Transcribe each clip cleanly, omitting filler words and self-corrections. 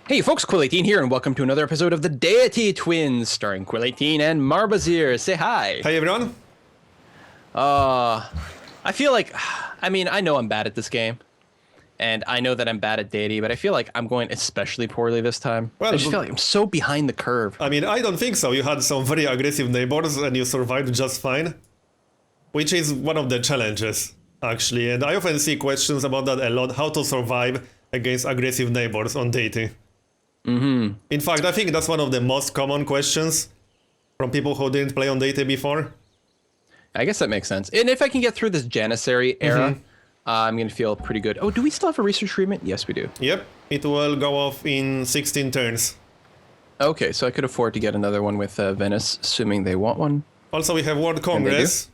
Hey folks, Quill18 here, and welcome to another episode of the Deity Twins, starring Quill18 and Marbozir. Say hi. Hey everyone. I feel like, I know I'm bad at this game, and I know that I'm bad at Deity, but I feel like I'm going especially poorly this time. Well, I just feel like I'm so behind the curve. I mean, I don't think so. You had some very aggressive neighbors and you survived just fine. Which is one of the challenges, actually. And I often see questions about that a lot, how to survive against aggressive neighbors on Deity. In fact, I think that's one of the most common questions from people who didn't play on Deity before. I guess that makes sense. And if I can get through this Janissary era, I'm going to feel pretty good. Oh, do we still have a research treatment? Yes, we do. Yep, it will go off in 16 turns. Okay, so I could afford to get another one with Venice, assuming they want one. Also, we have World Congress.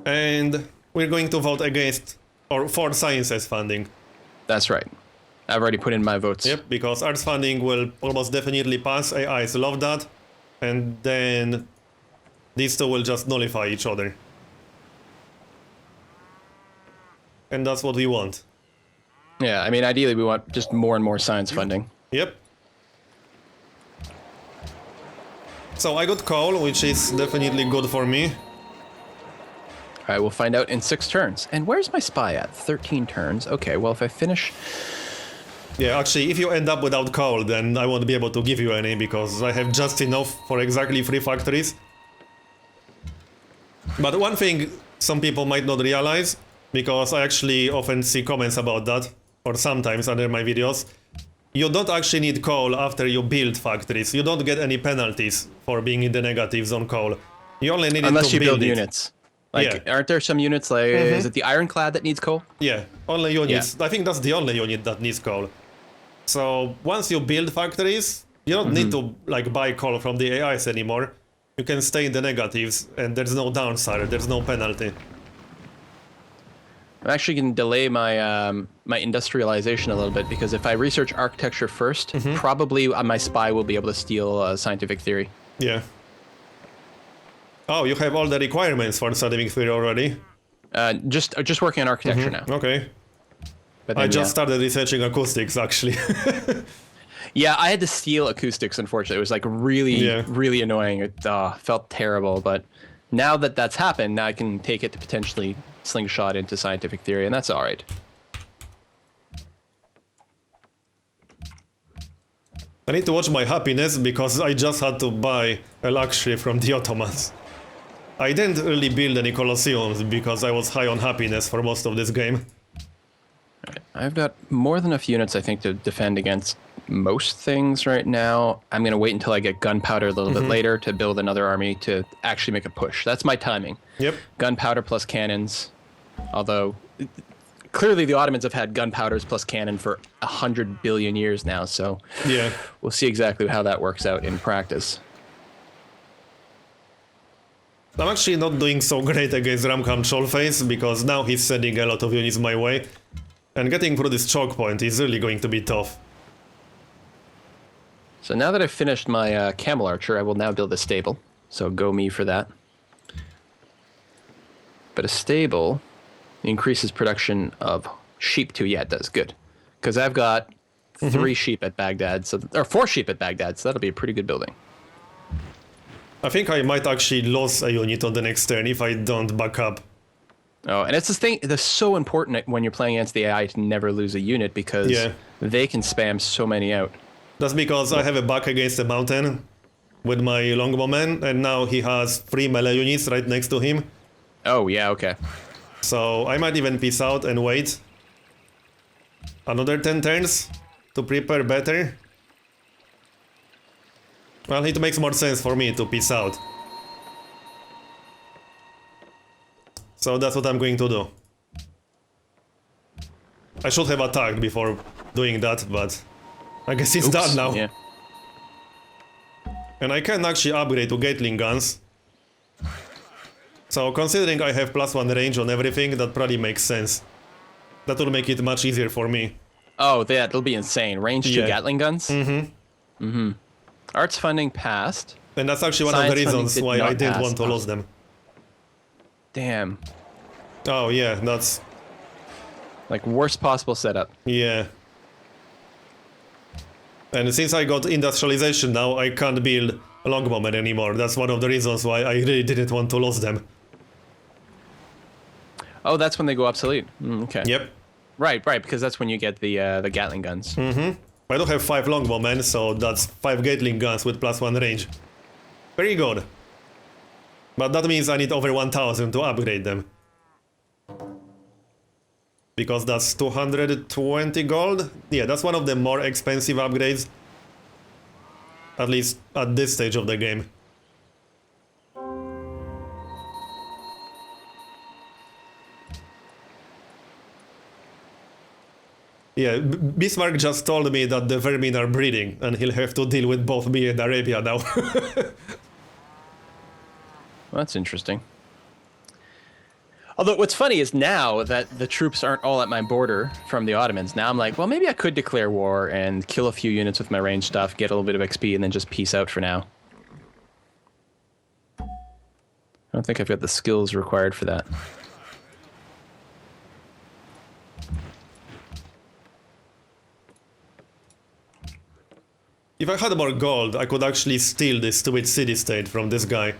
And we're going to vote against or for sciences funding. That's right. I've already put in my votes. Yep, because arts funding will almost definitely pass. AIs love that. And then these two will just nullify each other. And that's what we want. Yeah, I mean, ideally we want just more and more science funding. Yep. So I got coal, which is definitely good for me. All right, we'll find out in 6 turns. And where's my spy at? 13 turns. Okay, well, if I finish... Yeah, actually, if you end up without coal, then I won't be able to give you any, because I have just enough for exactly 3 factories. But one thing some people might not realize, because I actually often see comments about that, or sometimes under my videos, you don't actually need coal after you build factories. You don't get any penalties for being in the negatives on coal. You only need it to build Unless you build it. units. Like, aren't there some units, like, is it the Ironclad that needs coal? Yeah, only units. Yeah. I think that's the only unit that needs coal. So once you build factories, you don't need to like buy coal from the AIs anymore. You can stay in the negatives, and there's no downside. There's no penalty. I'm actually going to delay my my industrialization a little bit, because if I research architecture first, probably my spy will be able to steal scientific theory. Yeah. Oh, you have all the requirements for scientific theory already. Just working on architecture now. Okay. But I then, just started researching acoustics, actually. Yeah, I had to steal acoustics, unfortunately. It was like really annoying. It felt terrible, but now that that's happened, now I can take it to potentially slingshot into scientific theory, and that's all right. I need to watch my happiness, because I just had to buy a luxury from the Ottomans. I didn't really build any Colosseums, because I was high on happiness for most of this game. I've got more than enough units, I think, to defend against most things right now. I'm going to wait until I get gunpowder a little bit later to build another army to actually make a push. That's my timing. Yep. Gunpowder plus cannons. Although, clearly the Ottomans have had gunpowders plus cannon for 100 billion years now, so Yeah. we'll see exactly how that works out in practice. I'm actually not doing so great against Ramkham Trollface, because now he's sending a lot of units my way. And getting through this choke point is really going to be tough. So now that I've finished my camel archer, I will now build a stable. So go me for that. But a stable increases production of sheep too. Yeah, it does. Good. Because I've got 3 sheep at Baghdad, or 4 sheep at Baghdad, so that'll be a pretty good building. I think I might actually lose a unit on the next turn if I don't back up. Oh, and it's this thing that's so important when you're playing against the AI to never lose a unit, because they can spam so many out. That's because I have a back against a mountain with my longbowman, and now he has 3 melee units right next to him. Oh, yeah, okay. So I might even peace out and wait another 10 turns to prepare better. Well, it makes more sense for me to peace out. So that's what I'm going to do. I should have attacked before doing that, but I guess it's done now. Yeah. And I can actually upgrade to Gatling guns. So considering I have +1 range on everything, that probably makes sense. That will make it much easier for me. Oh, that'll be insane. Range 2 Gatling guns? Arts funding passed. And that's actually one of the reasons why I didn't want to lose them. Damn. Oh yeah, that's... Like, worst possible setup. Yeah. And since I got industrialization now, I can't build longbowmen anymore. That's one of the reasons why I really didn't want to lose them. Oh, that's when they go obsolete. Okay. Yep. Right, because that's when you get the Gatling guns. I do have 5 longbowmen, so that's 5 Gatling guns with +1 range. Very good. But that means I need over 1000 to upgrade them. Because that's 220 gold? Yeah, that's one of the more expensive upgrades. At least at this stage of the game. Yeah, Bismarck just told me that the vermin are breeding, and he'll have to deal with both me and Arabia now. Well, that's interesting. Although what's funny is now that the troops aren't all at my border from the Ottomans, now I'm like, well, maybe I could declare war and kill a few units with my range stuff, get a little bit of XP, and then just peace out for now. I don't think I've got the skills required for that. If I had more gold, I could actually steal this stupid city-state from this guy.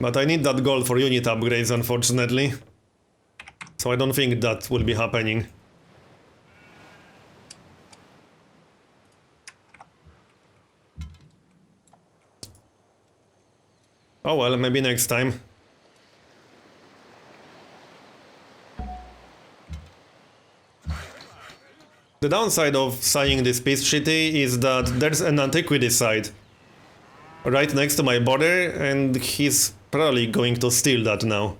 But I need that gold for unit upgrades, unfortunately. So I don't think that will be happening. Oh well, maybe next time. The downside of signing this peace treaty is that there's an antiquity site right next to my border, and he's probably going to steal that now.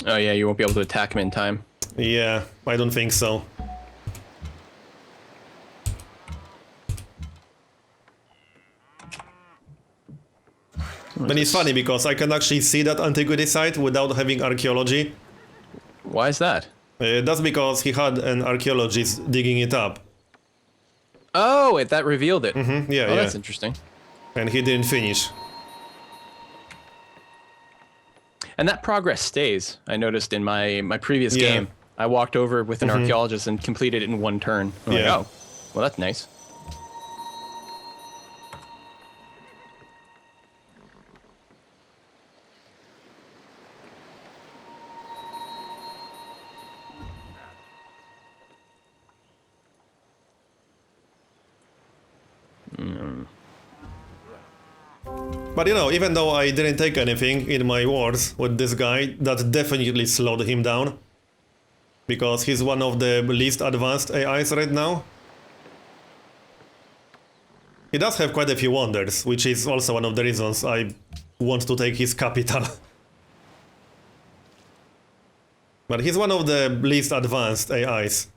Oh yeah, you won't be able to attack him in time. Yeah, I don't think so. But it's funny because I can actually see that antiquity site without having archaeology. Why is that? That's because he had an archaeologist digging it up. Oh, that revealed it. Yeah, Oh, yeah. that's interesting. And he didn't finish. And that progress stays. I noticed in my previous Yeah. game, I walked over with an archaeologist and completed it in 1 turn. I'm like, Yeah. oh, well, that's nice. But you know, even though I didn't take anything in my wars with this guy, that definitely slowed him down. Because he's one of the least advanced AIs right now. He does have quite a few wonders, which is also one of the reasons I want to take his capital. But he's one of the least advanced AIs.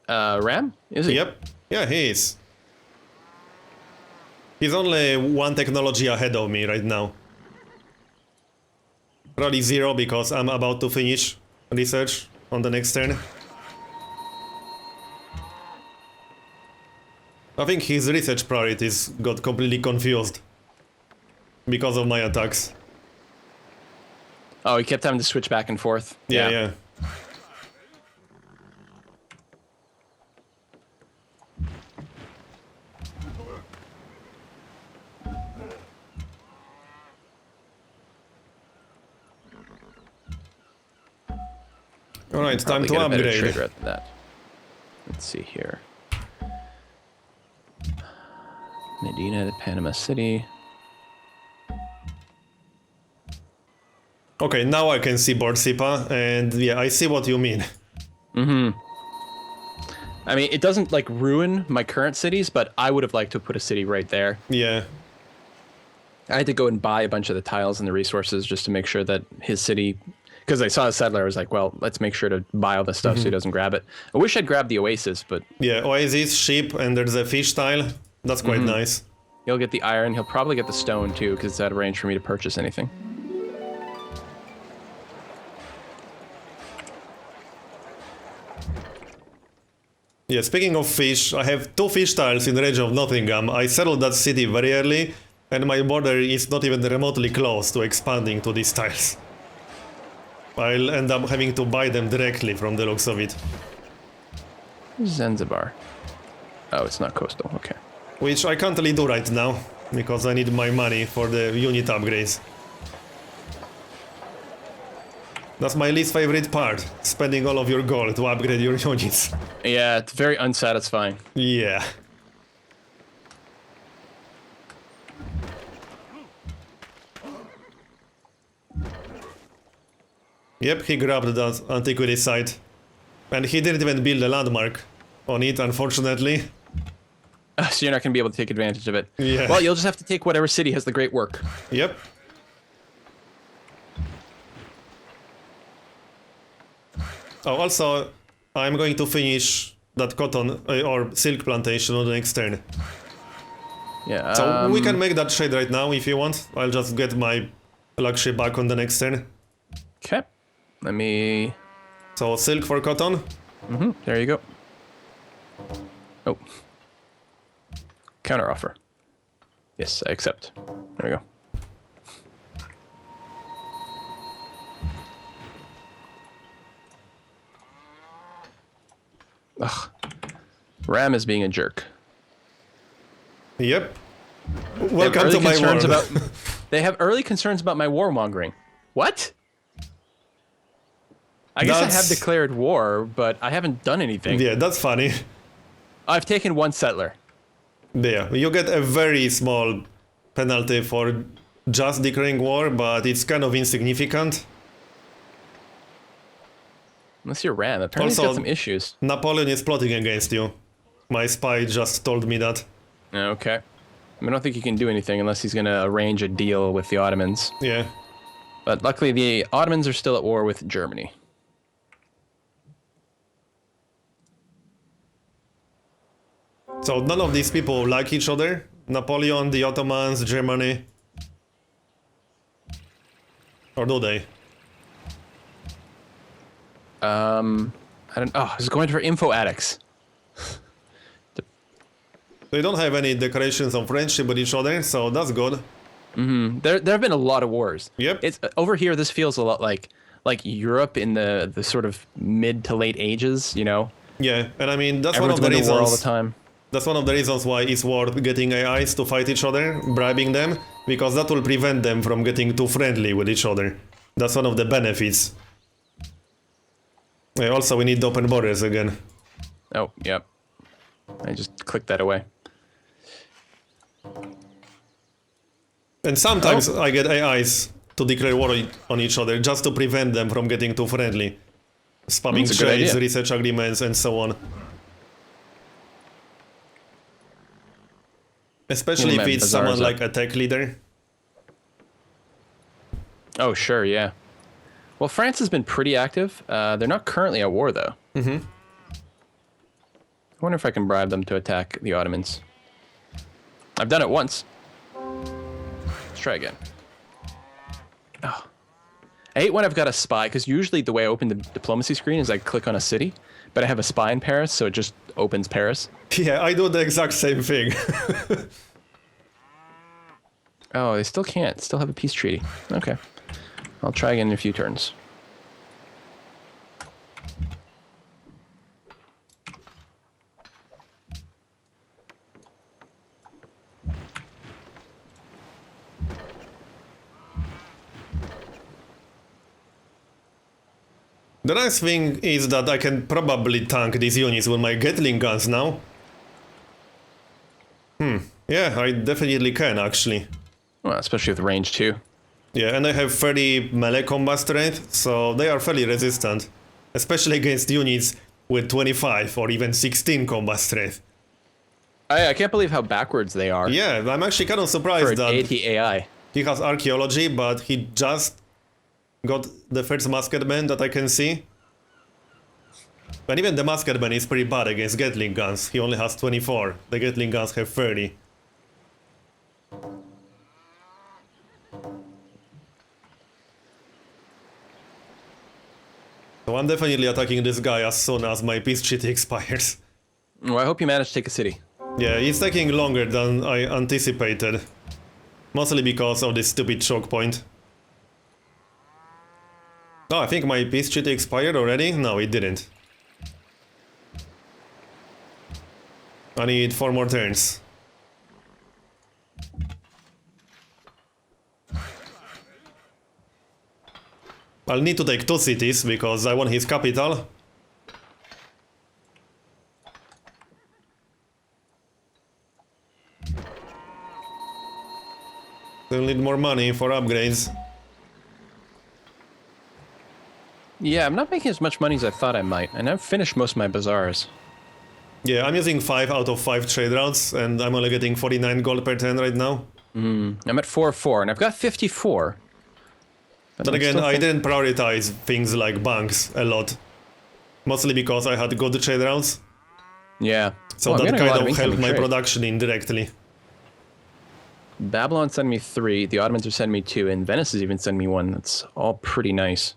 Ram? Is he? Yep. Yeah, he is. He's only 1 technology ahead of me right now. Probably 0 because I'm about to finish research on the next turn. I think his research priorities got completely confused because of my attacks. Oh, he kept having to switch back and forth. Yeah. Alright, time Probably to get a better upgrade. trader at that. Let's see here. Medina to Panama City. Okay, now I can see Borsippa, and yeah, I see what you mean. I mean, it doesn't like ruin my current cities, but I would have liked to put a city right there. Yeah. I had to go and buy a bunch of the tiles and the resources just to make sure that his city, because I saw a settler, I was like, well, let's make sure to buy all this stuff so he doesn't grab it. I wish I'd grabbed the oasis, but Yeah, oasis, sheep, and there's a fish tile. That's quite nice. he'll get the iron. He'll probably get the stone too, because it's out of range for me to purchase anything. Yeah, speaking of fish, I have 2 fish tiles in the range of Nottingham. I settled that city very early, and my border is not even remotely close to expanding to these tiles. I'll end up having to buy them directly from the looks of it. Zanzibar. Oh, it's not coastal. Okay. Which I can't really do right now, because I need my money for the unit upgrades. That's my least favorite part, spending all of your gold to upgrade your units. Yeah, it's very unsatisfying. Yeah. Yep, he grabbed that antiquity site. And he didn't even build a landmark on it, unfortunately. So you're not going to be able to take advantage of it. Yeah. Well, you'll just have to take whatever city has the great work. Yep. Oh, also, I'm going to finish that cotton or silk plantation on the next turn. Yeah. So we can make that trade right now if you want. I'll just get my luxury back on the next turn. Okay. Let me... So silk for cotton. Mm-hmm. There you go. Oh. Counter offer. Yes, I accept. There we go. Ugh. Ram is being a jerk. Yep. Welcome to my world. They have early concerns about my warmongering. What? I guess I have declared war, but I haven't done anything. Yeah, that's funny. I've taken one settler. There, you get a very small penalty for just declaring war, but it's kind of insignificant. Unless you're Ram. Apparently Also, he's got some issues. Napoleon is plotting against you. My spy just told me that. Okay. I don't think he can do anything unless he's going to arrange a deal with the Ottomans. Yeah. But luckily the Ottomans are still at war with Germany. So none of these people like each other? Napoleon, the Ottomans, Germany? Or do they? I don't... Oh, I was going for info addicts. They don't have any declarations of friendship with each other, so that's good. Mm-hmm. There have been a lot of wars. Yep. It's over here. This feels a lot like Europe in the sort of mid to late ages. You know. Yeah, and I mean that's Everyone's one of the going to war all the reasons. time. That's one of the reasons why it's worth getting AIs to fight each other, bribing them, because that will prevent them from getting too friendly with each other. That's one of the benefits. Also, we need open borders again. Oh, yep. I just clicked that away. And sometimes I get AIs to declare war on each other just to prevent them from getting too friendly. Spamming That's a good trades, idea. research agreements, and so on. Especially if it's someone like a tech leader. Oh, sure, yeah. Well, France has been pretty active. They're not currently at war, though. Mm-hmm. I wonder if I can bribe them to attack the Ottomans. I've done it once. Let's try again. Oh. I hate when I've got a spy, because usually the way I open the diplomacy screen is I click on a city, but I have a spy in Paris, so it just opens Paris. Yeah, I do the exact same thing. Oh, they still can't. Still have a peace treaty. Okay. I'll try again in a few turns. The nice thing is that I can probably tank these units with my Gatling guns now. Yeah, I definitely can, actually. Well, especially with range 2. Yeah, and I have 30 melee combat strength, so they are fairly resistant. Especially against units with 25 or even 16 combat strength. I can't believe how backwards they are. Yeah, I'm actually kind of For surprised a that deity AI. he has archaeology, but he just got the first musketman that I can see. And even the musketman is pretty bad against Gatling guns. He only has 24. The Gatling guns have 30. So I'm definitely attacking this guy as soon as my peace treaty expires. Well, I hope you manage to take a city. Yeah, it's taking longer than I anticipated. Mostly because of this stupid choke point. Oh, I think my peace treaty expired already? No, it didn't. I need 4 more turns. I'll need to take 2 cities because I want his capital. Still need more money for upgrades. Yeah, I'm not making as much money as I thought I might, and I've finished most of my bazaars. Yeah, I'm using 5 out of 5 trade routes, and I'm only getting 49 gold per turn right now. I'm at 4-4, and I've got 54. But again, I didn't prioritize things like banks a lot. Mostly because I had good trade routes. Yeah. So that kind of helped my production indirectly. Babylon sent me 3, the Ottomans are sending me 2, and Venice is even sending me 1. That's all pretty nice.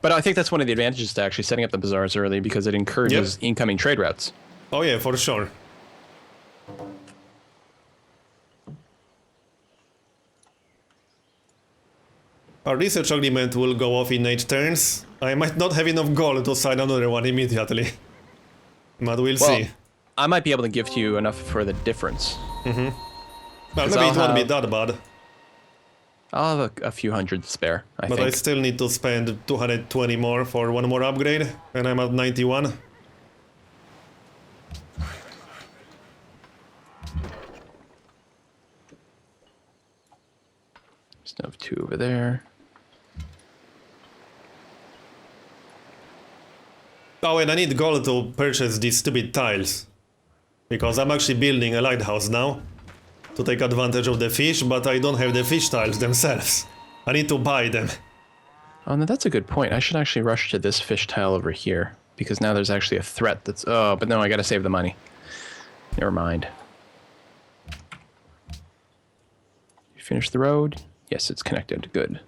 But I think that's one of the advantages to actually setting up the bazaars early, because it encourages incoming trade routes. Oh yeah, for sure. Our research agreement will go off in 8 turns. I might not have enough gold to sign another one immediately. But we'll see. I might be able to give to you enough for the difference. Well, maybe it won't be that bad. I'll have a few hundred spare, I think. But I still need to spend 220 more for 1 more upgrade, and I'm at 91. Still have 2 over there. Oh, and I need gold to purchase these stupid tiles. Because I'm actually building a lighthouse now to take advantage of the fish, but I don't have the fish tiles themselves. I need to buy them. Oh, no, that's a good point. I should actually rush to this fish tile over here, because now there's actually a threat that's... Oh, but no, I gotta save the money. Never mind. You finished the road? Yes, it's connected. Good.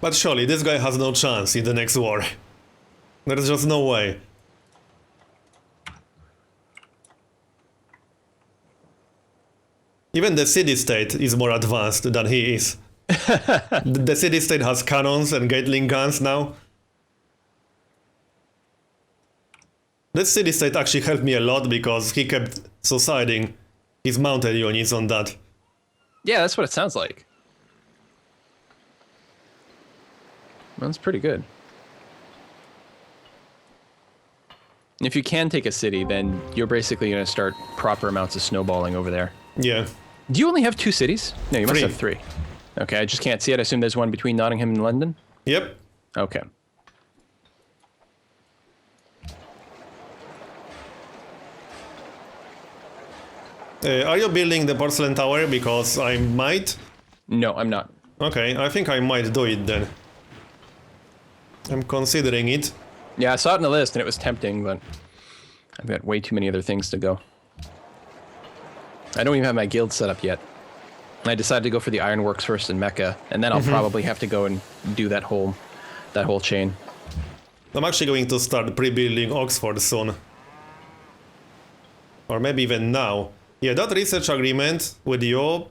But surely this guy has no chance in the next war. There's just no way. Even the city-state is more advanced than he is. The city-state has cannons and Gatling guns now. This city-state actually helped me a lot because he kept suiciding his mounted units on that. Yeah, that's what it sounds like. That's pretty good. If you can take a city, then you're basically going to start proper amounts of snowballing over there. Yeah. Do you only have 2 cities? No, you must 3. have 3. Okay, I just can't see it. I assume there's one between Nottingham and London? Yep. Okay. Are you building the porcelain tower? Because I might. No, I'm not. Okay, I think I might do it then. I'm considering it. Yeah, I saw it in the list and it was tempting, but I've got way too many other things to go. I don't even have my guild set up yet. I decided to go for the ironworks first in Mecca, and then I'll probably have to go and do that whole chain. I'm actually going to start pre-building Oxford soon. Or maybe even now. Yeah, that research agreement with you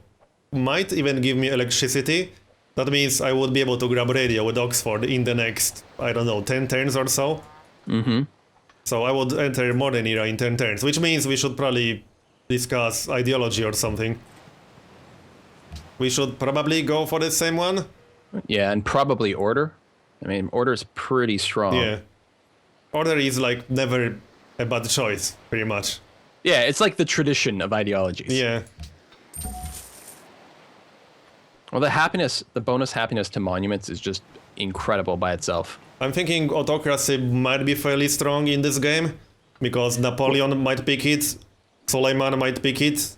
might even give me electricity. That means I would be able to grab radio with Oxford in the next, I don't know, 10 turns or so. So I would enter modern era in 10 turns, which means we should probably discuss ideology or something. We should probably go for the same one. Yeah, and probably order. I mean, order is pretty strong. Yeah. Order is like never a bad choice, pretty much. Yeah, it's like the tradition of ideologies. Yeah. Well, the bonus happiness to monuments is just incredible by itself. I'm thinking autocracy might be fairly strong in this game, because Napoleon might pick it, Suleiman might pick it.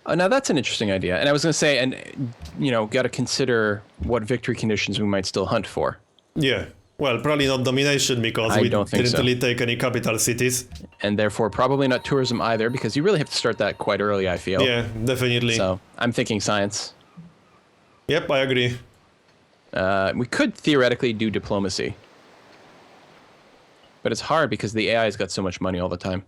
Now that's an interesting idea, and I was going to say, and you know, got to consider what victory conditions we might still hunt for. Yeah, well, probably not domination, because we didn't really take any capital cities. And therefore, probably not tourism either, because you really have to start that quite early, I feel. Yeah, definitely. So, I'm thinking science. Yep, I agree. We could theoretically do diplomacy. But it's hard because the AI's got so much money all the time.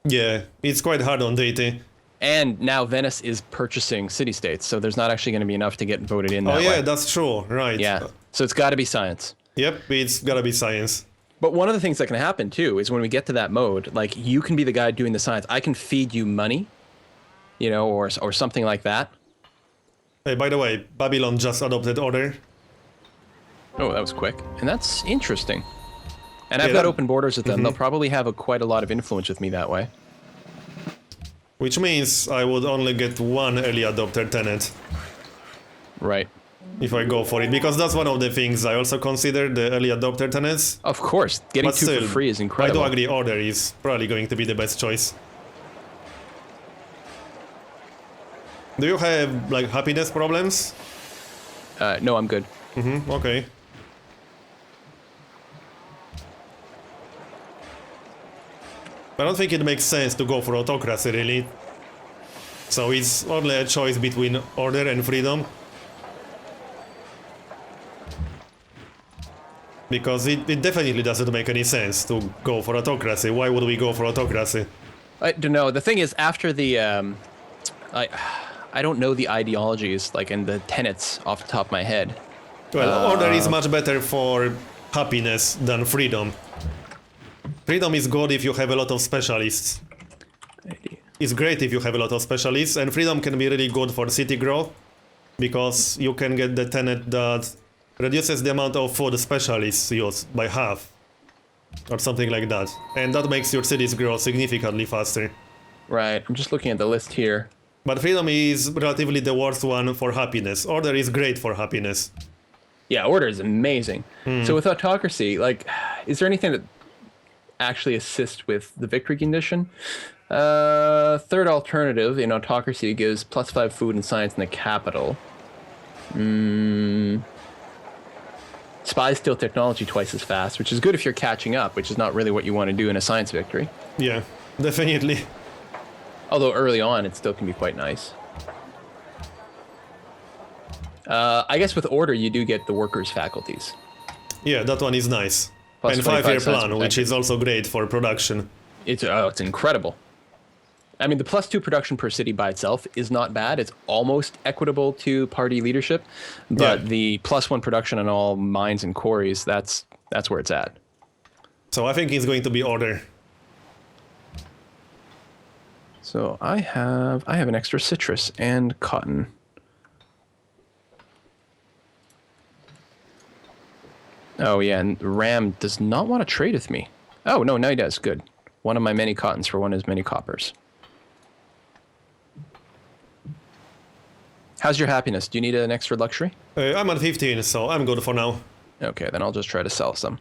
Yeah, it's quite hard on Deity. And now Venice is purchasing city-states, so there's not actually going to be enough to get voted in that Oh yeah, way. that's true, right. Yeah, so it's got to be science. Yep, it's gotta be science. But one of the things that can happen, too, is when we get to that mode, like, you can be the guy doing the science. I can feed you money, you know, or something like that. Hey, by the way, Babylon just adopted order. Oh, that was quick. And that's interesting. And I've Yeah, got that- open borders with them. They'll probably have quite a lot of influence with me that way. Which means I would only get one early adopter tenant Right. if I go for it, because that's one of the things I also consider, the early adopter tenants. Of course, getting But two still, for free is I incredible. do agree order is probably going to be the best choice. Do you have, like, happiness problems? No, I'm good. Okay. I don't think it makes sense to go for autocracy, really. So it's only a choice between order and freedom. Because it definitely doesn't make any sense to go for autocracy. Why would we go for autocracy? I don't know. The thing is, after the, I don't know the ideologies, like, and the tenets off the top of my head. Well, order is much better for happiness than freedom. Freedom is good if you have a lot of specialists. It's great if you have a lot of specialists, and freedom can be really good for city growth, because you can get the tenet that reduces the amount of food specialists use by half, or something like that. And that makes your cities grow significantly faster. Right. I'm just looking at the list here. But freedom is relatively the worst one for happiness. Order is great for happiness. Yeah, order is amazing. So with autocracy, like, is there anything that actually assists with the victory condition? Third alternative in autocracy gives +5 food and science in the capital. Spies steal technology twice as fast, which is good if you're catching up, which is not really what you want to do in a science victory. Yeah, definitely. Although early on, it still can be quite nice. I guess with order, you do get the workers' faculties. Yeah, that one is nice. Plus And 25 5-year cents per plan, which entry. is also great for production. It's incredible. I mean, the +2 production per city by itself is not bad. It's almost equitable to party leadership, but Yeah. the +1 production on all mines and quarries, that's where it's at. So I think it's going to be order. So I have an extra citrus and cotton. Oh yeah, and Ram does not want to trade with me. Oh no, now he does. Good. One of my many cottons for one of his many coppers. How's your happiness? Do you need an extra luxury? I'm at 15, so I'm good for now. Okay, then I'll just try to sell some.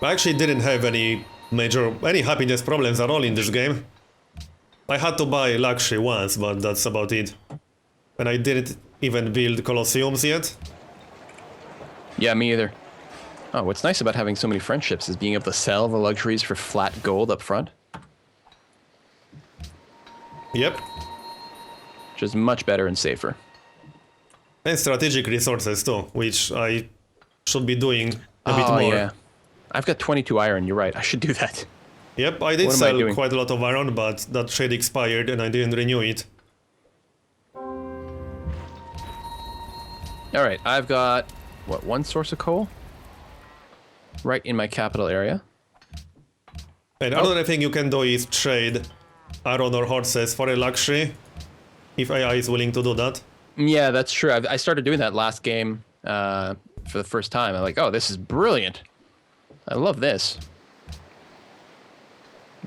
I actually didn't have any happiness problems at all in this game. I had to buy luxury once, but that's about it. And I didn't even build Colosseums yet. Yeah, me either. Oh, what's nice about having so many friendships is being able to sell the luxuries for flat gold up front, Yep. which is much better and safer. And strategic resources too, which I should be doing a bit more. Yeah. I've got 22 iron, you're right. I should do that. Yep, I did What am I sell doing? quite a lot of iron, but that trade expired and I didn't renew it. All right, I've got, what, one source of coal? Right in my capital area. And another thing you can do is trade iron or horses for a luxury, if AI is willing to do that. Yeah, that's true. I started doing that last game for the first time. I'm like, oh, this is brilliant. I love this.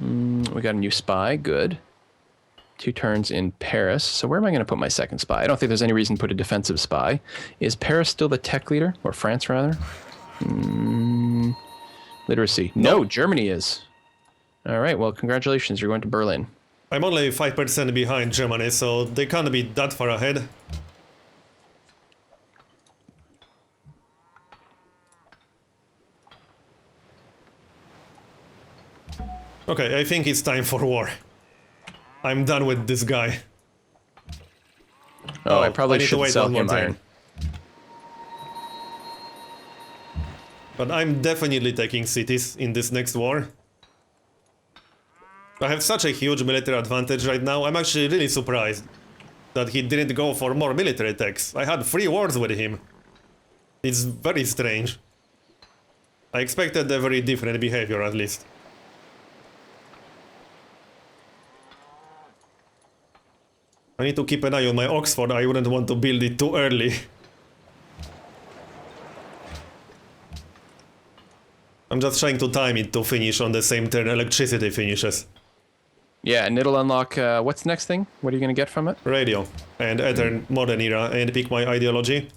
We got a new spy. Good. 2 turns in Paris. So where am I going to put my second spy? I don't think there's any reason to put a defensive spy. Is Paris still the tech leader? Or France, rather? Literacy. No, Germany is. All right, well, congratulations. You're going to Berlin. I'm only 5% behind Germany, so they can't be that far ahead. Okay, I think it's time for war. I'm done with this guy. Oh, I probably need to should wait sell one more him turn. iron. But I'm definitely taking cities in this next war. I have such a huge military advantage right now. I'm actually really surprised that he didn't go for more military attacks. I had 3 wars with him. It's very strange. I expected a very different behavior, at least. I need to keep an eye on my Oxford. I wouldn't want to build it too early. I'm just trying to time it to finish on the same turn electricity finishes. Yeah, and it'll unlock, what's the next thing? What are you going to get from it? Radio. And enter modern era and pick my ideology.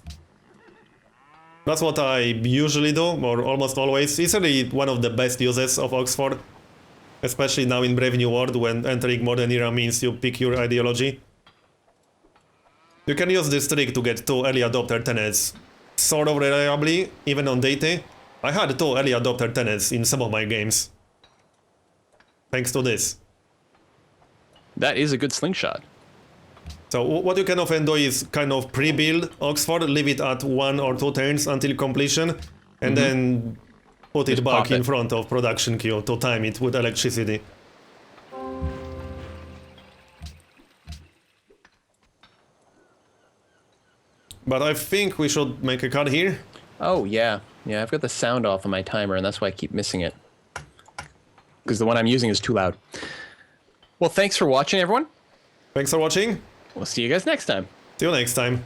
That's what I usually do, or almost always. It's really one of the best uses of Oxford. Especially now in Brave New World, when entering modern era means you pick your ideology. You can use this trick to get 2 early adopter tenants sort of reliably, even on Deity. I had 2 early adopter tenants in some of my games. Thanks to this. That is a good slingshot. So what you can often do is kind of pre-build Oxford, leave it at 1 or 2 turns until completion, and then put it back in front of production queue to time it with electricity. But I think we should make a cut here. Oh, yeah. Yeah, I've got the sound off on my timer, and that's why I keep missing it. Because the one I'm using is too loud. Well, thanks for watching, everyone. Thanks for watching. We'll see you guys next time. See you next time.